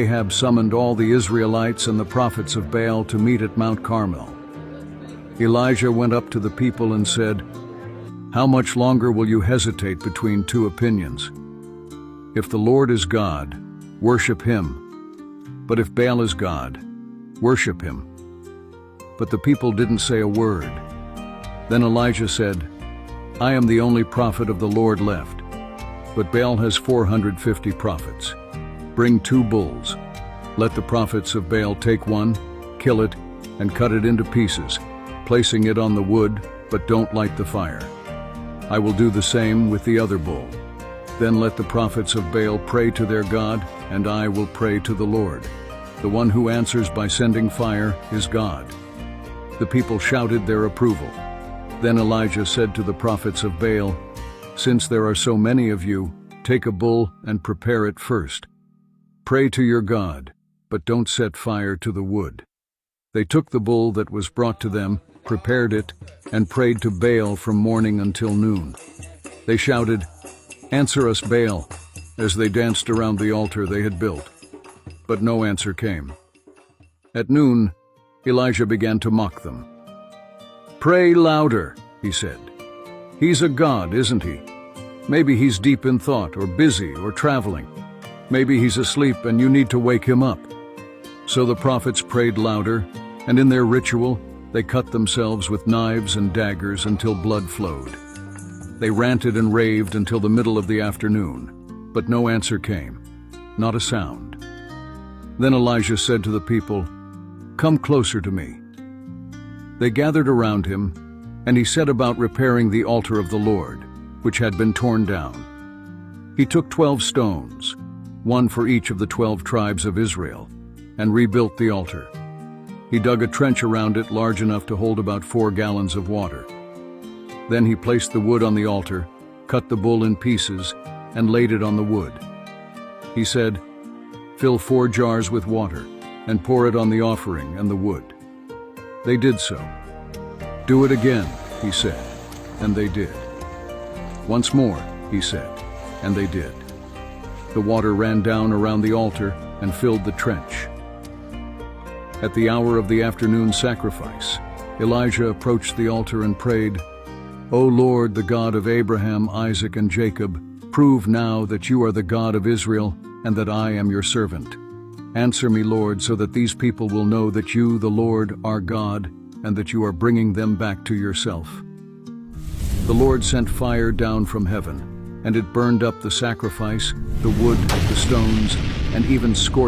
Ahab summoned all the Israelites and the prophets of Baal to meet at Mount Carmel. Elijah went up to the people and said, "How much longer will you hesitate between two opinions? If the Lord is God, worship him. But if Baal is God, worship him." But the people didn't say a word. Then Elijah said, "I am the only prophet of the Lord left, but Baal has 450 prophets. Bring 2 bulls. Let the prophets of Baal take one, kill it, and cut it into pieces, placing it on the wood, but don't light the fire. I will do the same with the other bull. Then let the prophets of Baal pray to their God, and I will pray to the Lord. The one who answers by sending fire is God." The people shouted their approval. Then Elijah said to the prophets of Baal, "Since there are so many of you, take a bull and prepare it first. Pray to your God, but don't set fire to the wood." They took the bull that was brought to them, prepared it, and prayed to Baal from morning until noon. They shouted, "Answer us, Baal," as they danced around the altar they had built. But no answer came. At noon, Elijah began to mock them. "Pray louder," he said. "He's a god, isn't he? Maybe he's deep in thought, or busy, or traveling. Maybe he's asleep and you need to wake him up." So the prophets prayed louder, and in their ritual, they cut themselves with knives and daggers until blood flowed. They ranted and raved until the middle of the afternoon, but no answer came, not a sound. Then Elijah said to the people, "Come closer to me." They gathered around him, and he set about repairing the altar of the Lord, which had been torn down. He took 12 stones, one for each of the 12 tribes of Israel, and rebuilt the altar. He dug a trench around it large enough to hold about 4 gallons of water. Then he placed the wood on the altar, cut the bull in pieces, and laid it on the wood. He said, "Fill 4 jars with water, and pour it on the offering and the wood." They did so. "Do it again," he said, and they did. "Once more," he said, and they did. The water ran down around the altar and filled the trench. At the hour of the afternoon sacrifice, Elijah approached the altar and prayed, "O Lord, the God of Abraham, Isaac, and Jacob, prove now that you are the God of Israel and that I am your servant. Answer me, Lord, so that these people will know that you, the Lord, are God, and that you are bringing them back to yourself." The Lord sent fire down from heaven, and it burned up the sacrifice, the wood, the stones, and even scorched